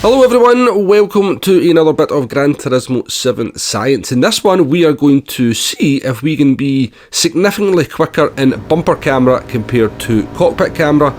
Hello everyone, welcome to another bit of Gran Turismo 7 Science. In this one we are going to see if we can be significantly quicker in bumper camera compared to cockpit camera.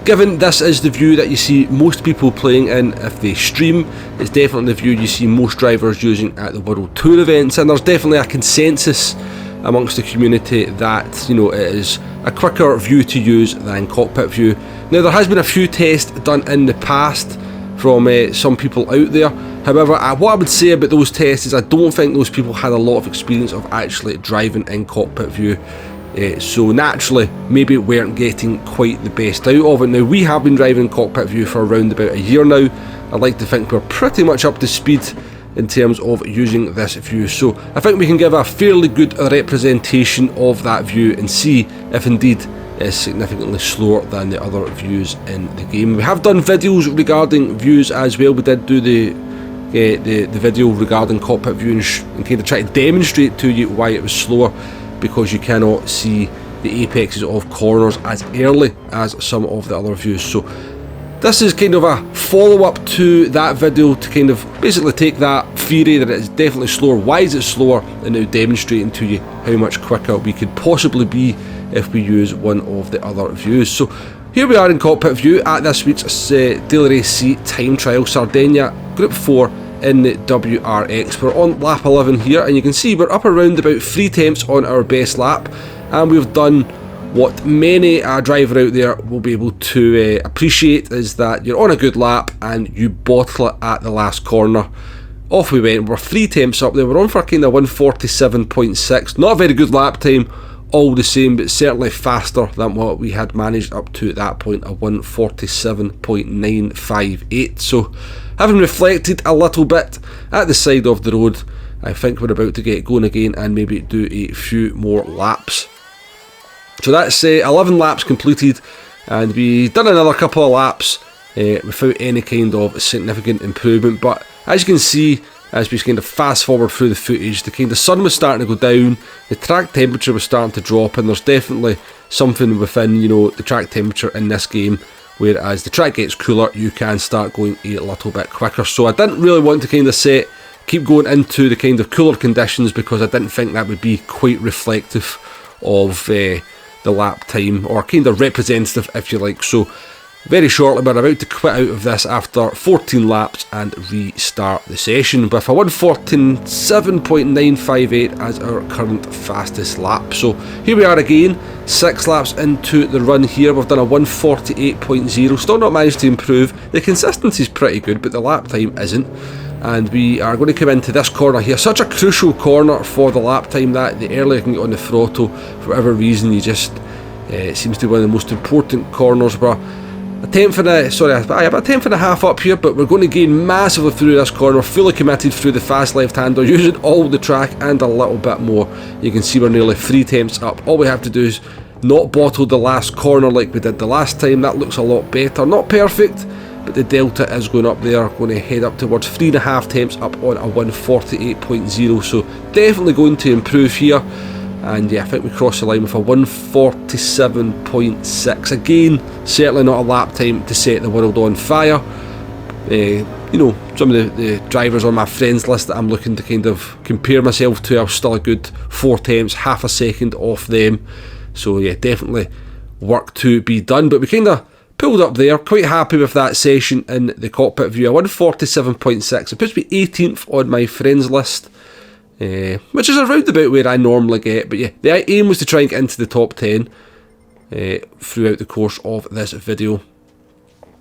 Given this is the view that you see most people playing in if they stream, it's definitely the view you see most drivers using at the World Tour events, and there's definitely a consensus amongst the community that, it is a quicker view to use than cockpit view. Now there has been a few tests done in the past from some people out there. However, what I would say about those tests is I don't think those people had a lot of experience of actually driving in cockpit view. So naturally, maybe weren't getting quite the best out of it. Now, we have been driving in cockpit view for around about a year now. I'd like to think we're pretty much up to speed in terms of using this view. So I think we can give a fairly good representation of that view and see if indeed is significantly slower than the other views in the game. We have done videos regarding views as well. We did do the video regarding cockpit view and kind of try to demonstrate to you why it was slower, because you cannot see the apexes of corners as early as some of the other views. So this is kind of a follow-up to that video to kind of basically take that theory that it is definitely slower, why is it slower, and now demonstrating to you how much quicker we could possibly be if we use one of the other views. So here we are in cockpit view at this week's Daily Race C time trial, Sardinia Group 4 in the WRX. We're on lap 11 here, and you can see we're up around about 3 tenths on our best lap, and we've done what many a driver out there will be able to appreciate, is that you're on a good lap and you bottle it at the last corner. Off we went. We're 3 tenths up there. We're on for kind of 147.6. Not a very good lap time all the same, but certainly faster than what we had managed up to at that point of 147.958. So having reflected a little bit at the side of the road, I think we're about to get going again and maybe do a few more laps. So that's 11 laps completed, and we've done another couple of laps without any kind of significant improvement. But as you can see, as we kind of fast forward through the footage, the kind of sun was starting to go down, the track temperature was starting to drop, and there's definitely something within, the track temperature in this game, whereas the track gets cooler, you can start going a little bit quicker. So I didn't really want to kind of keep going into the kind of cooler conditions, because I didn't think that would be quite reflective of the lap time, or kind of representative if you like. So very shortly we're about to quit out of this after 14 laps and restart the session with a 147.958 as our current fastest lap. So here we are again, 6 laps into the run here. We've done a 148.0, still not managed to improve. The consistency is pretty good, but the lap time isn't. And we are going to come into this corner here, such a crucial corner for the lap time, that the earlier you can get on the throttle, for whatever reason, you just it seems to be one of the most important corners. We're a tenth and a half up here, but we're going to gain massively through this corner, fully committed through the fast left-hander, using all the track and a little bit more. You can see we're nearly 3 tenths up. All we have to do is not bottle the last corner like we did the last time. That looks a lot better. Not perfect, but the delta is going up there, going to head up towards 3.5 tenths up on a 148.0, so definitely going to improve here. And yeah, I think we crossed the line with a 147.6. Again, certainly not a lap time to set the world on fire. Some of the drivers on my friends list that I'm looking to kind of compare myself to are still a good 4 tenths, half a second off them. So yeah, definitely work to be done, but we kind of pulled up there. Quite happy with that session in the cockpit view. A 147.6. It puts me 18th on my friends list, which is around about where I normally get. But yeah, the aim was to try and get into the top 10 throughout the course of this video.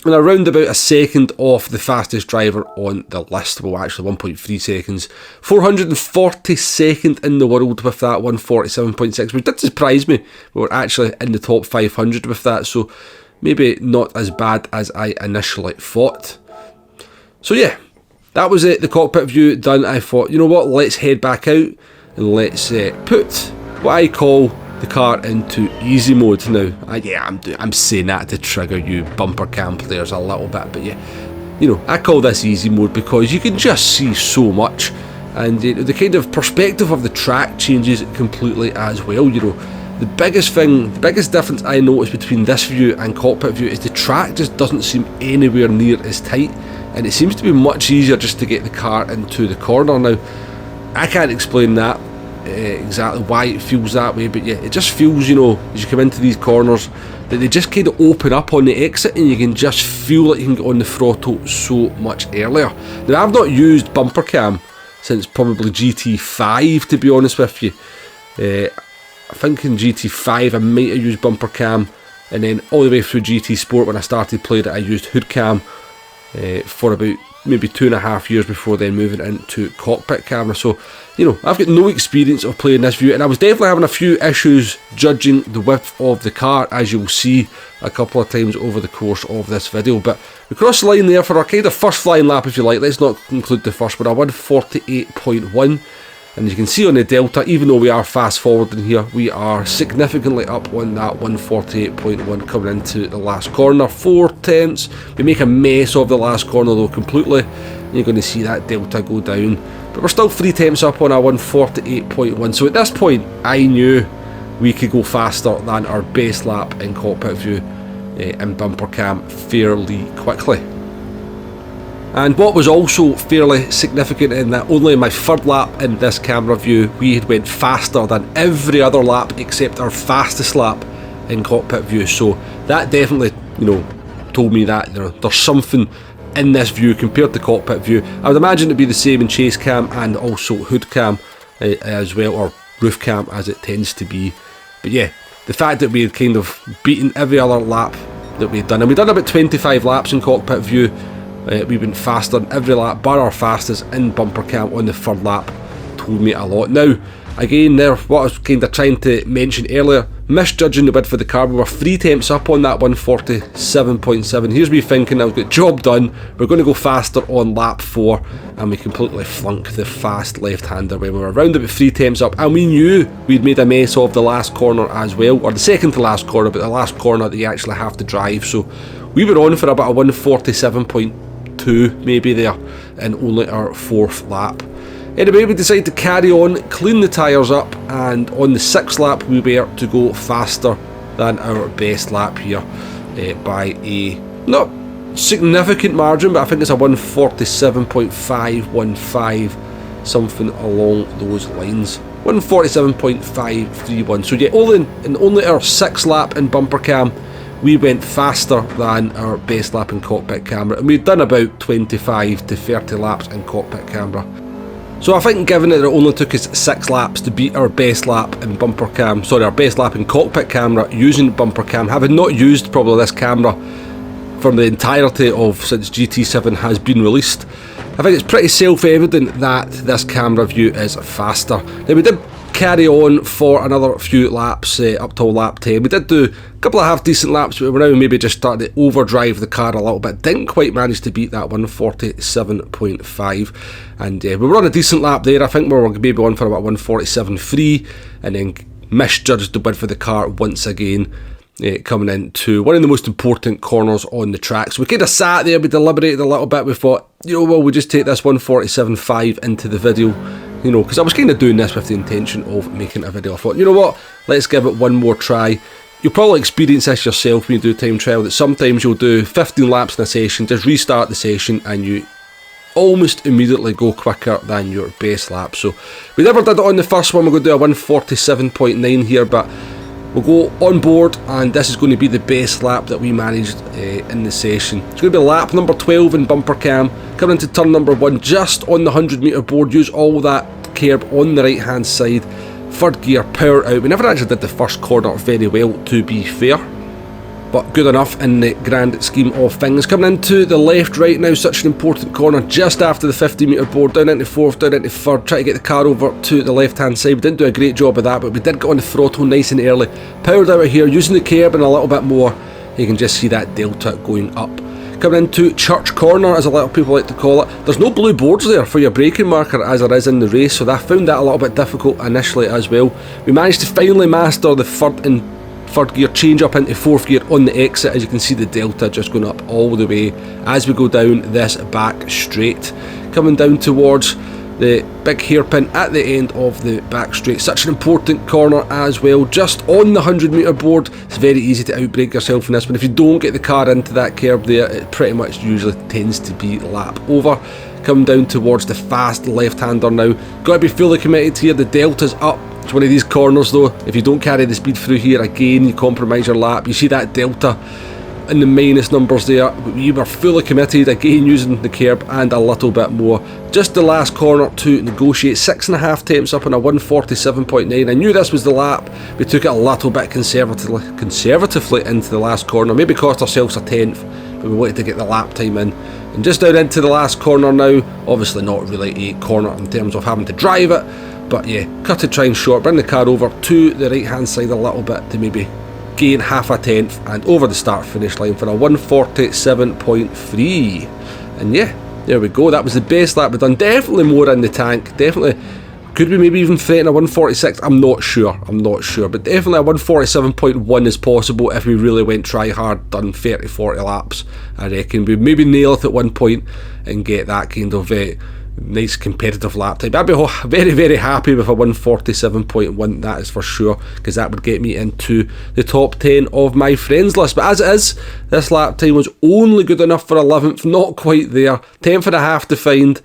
And around about a second off the fastest driver on the list. Well, actually 1.3 seconds. 442nd in the world with that 147.6, which did surprise me. We were actually in the top 500 with that, so maybe not as bad as I initially thought. So yeah, that was it, the cockpit view done. I thought, you know what, let's head back out and let's put what I call the car into easy mode now. I'm saying that to trigger you bumper cam players a little bit, but yeah, I call this easy mode because you can just see so much, and the kind of perspective of the track changes completely as well. The biggest difference I notice between this view and cockpit view is the track just doesn't seem anywhere near as tight and it seems to be much easier just to get the car into the corner. Now, I can't explain that exactly why it feels that way, but yeah, it just feels, you know, as you come into these corners, that they just kind of open up on the exit, and you can just feel like you can get on the throttle so much earlier. Now, I've not used bumper cam since probably GT5, to be honest with you. I think in GT5 I might have used bumper cam, and then all the way through GT Sport when I started playing it I used hood cam for about maybe 2.5 years before then moving into cockpit camera. So, you know, I've got no experience of playing this view, and I was definitely having a few issues judging the width of the car, as you'll see a couple of times over the course of this video. But we crossed the line there for our kind of first flying lap, if you like. Let's not include the first one, a 148.1. And as you can see on the delta, even though we are fast forwarding here, we are significantly up on that 148.1 coming into the last corner. 4/10. We make a mess of the last corner though completely. And you're going to see that delta go down. But we're still 3/10 up on our 148.1. So at this point, I knew we could go faster than our base lap in cockpit view in bumper cam fairly quickly. And what was also fairly significant in that only in my third lap in this camera view, we had went faster than every other lap except our fastest lap in cockpit view. So that definitely, you know, told me that there's something in this view compared to cockpit view. I would imagine it'd be the same in chase cam and also hood cam as well, or roof cam as it tends to be. But yeah, the fact that we had kind of beaten every other lap that we'd done, and we'd done about 25 laps in cockpit view. We went faster than every lap, bar our fastest in bumper cam on the third lap, told me a lot. Now, again, there, what I was kind of trying to mention earlier, misjudging the width for the car. We were 3/10 up on that 147.7. Here's me thinking I've got job done, we're going to go faster on lap 4, and we completely flunked the fast left-hander when we were around about 3/10 up, and we knew we'd made a mess of the last corner as well, or the second to last corner, but the last corner that you actually have to drive. So we were on for about a 147.2 maybe there in only our 4th lap. Anyway, we decided to carry on, clean the tyres up, and on the 6th lap we were to go faster than our best lap here by a not significant margin, but I think it's a 147.515, something along those lines. 147.531. So yeah, in only our 6th lap in bumper cam, we went faster than our best lap in cockpit camera, and we'd done about 25 to 30 laps in cockpit camera. So I think given that it only took us 6 laps to beat our best lap in bumper cam, sorry, our best lap in cockpit camera using bumper cam, having not used probably this camera for the entirety of since GT7 has been released, I think it's pretty self-evident that this camera view is faster. Now we did carry on for another few laps up till lap 10. We did do a couple of half decent laps, but we're now maybe just starting to overdrive the car a little bit. Didn't quite manage to beat that 147.5, and we were on a decent lap there. I think we were maybe on for about 147.3, and then misjudged the width of the car once again, coming into one of the most important corners on the track. So we kind of sat there, we deliberated a little bit, we thought, you know, well, we'll just take this 147.5 into the video, you know, because I was kind of doing this with the intention of making a video. I thought, you know what, let's give it one more try. You'll probably experience this yourself when you do time trial, that sometimes you'll do 15 laps in a session, just restart the session, and you almost immediately go quicker than your base lap. So we never did it on the first one. We're going to do a 147.9 here, but we'll go on board, and this is going to be the best lap that we managed in the session. It's going to be lap number 12 in bumper cam, coming into turn number 1, just on the 100 metre board. Use all that curb on the right hand side, third gear, power out. We never actually did the first corner very well, to be fair, but good enough in the grand scheme of things. Coming into the left right now, such an important corner, just after the 50 metre board, down into 4th, down into 3rd, try to get the car over to the left hand side. We didn't do a great job of that, but we did get on the throttle nice and early, powered out of here, using the curb and a little bit more. You can just see that delta going up. Coming into Church Corner, as a lot of people like to call it, there's no blue boards there for your braking marker as there is in the race, so I found that a little bit difficult initially as well. We managed to finally master the third gear change up into 4th gear on the exit. As you can see, the delta just going up all the way as we go down this back straight. Coming down towards the big hairpin at the end of the back straight. Such an important corner as well, just on the 100-metre board. It's very easy to outbrake yourself in this one. If you don't get the car into that curb there, it pretty much usually tends to be lap over. Come down towards the fast left-hander now. Got to be fully committed here. The delta's up. It's one of these corners though. If you don't carry the speed through here, again, you compromise your lap. You see that delta in the minus numbers there. You were fully committed, again using the curb and a little bit more. Just the last corner to negotiate. 6.5 temps up on a 147.9. I knew this was the lap. We took it a little bit conservatively into the last corner. Maybe cost ourselves a tenth, but we wanted to get the lap time in. And just down into the last corner now. Obviously not really a corner in terms of having to drive it, but yeah, cut it try and short, bring the car over to the right hand side a little bit to maybe gain half a tenth, and over the start finish line for a 147.3. And yeah, there we go. That was the best lap we've done. Definitely more in the tank. Definitely. Could we maybe even threaten a 146? I'm not sure, but definitely a 147.1 is possible if we really went try hard, done 30-40 laps. I reckon we'd maybe nail it at one point and get that kind of nice competitive lap time. I'd be very, very happy with a 147.1, that is for sure, because that would get me into the top 10 of my friends list. But as it is, this lap time was only good enough for 11th, not quite there. 10th and a half to find.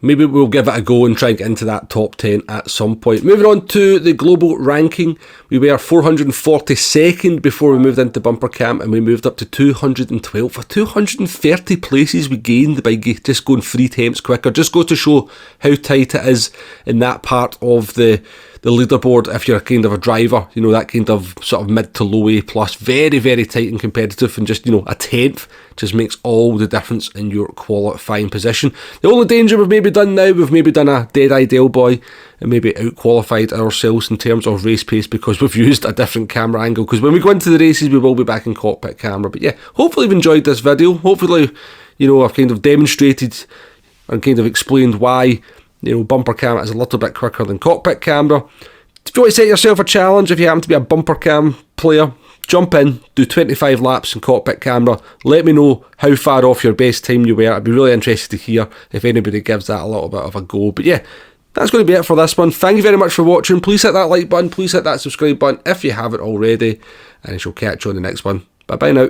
Maybe we'll give it a go and try and get into that top 10 at some point. Moving on to the global ranking, we were 442nd before we moved into bumper cam, and we moved up to 212. For 230 places we gained by just going 3 temps quicker. Just go to show how tight it is in that part of the leaderboard if you're kind of a driver, you know, that kind of sort of mid to low A plus. Very, very tight and competitive, and just, you know, a tenth just makes all the difference in your qualifying position. The only danger we've maybe done now, we've maybe done a dead-eye Del Boy and maybe out-qualified ourselves in terms of race pace because we've used a different camera angle, because when we go into the races we will be back in cockpit camera. But yeah, hopefully you've enjoyed this video. Hopefully, you know, I've kind of demonstrated and kind of explained why, you know, bumper cam is a little bit quicker than cockpit camera. If you want to set yourself a challenge, if you happen to be a bumper cam player, jump in, do 25 laps in cockpit camera. Let me know how far off your best time you were. I'd be really interested to hear if anybody gives that a little bit of a go. But yeah, that's going to be it for this one. Thank you very much for watching. Please hit that like button. Please hit that subscribe button if you haven't already. And I shall catch you on the next one. Bye bye now.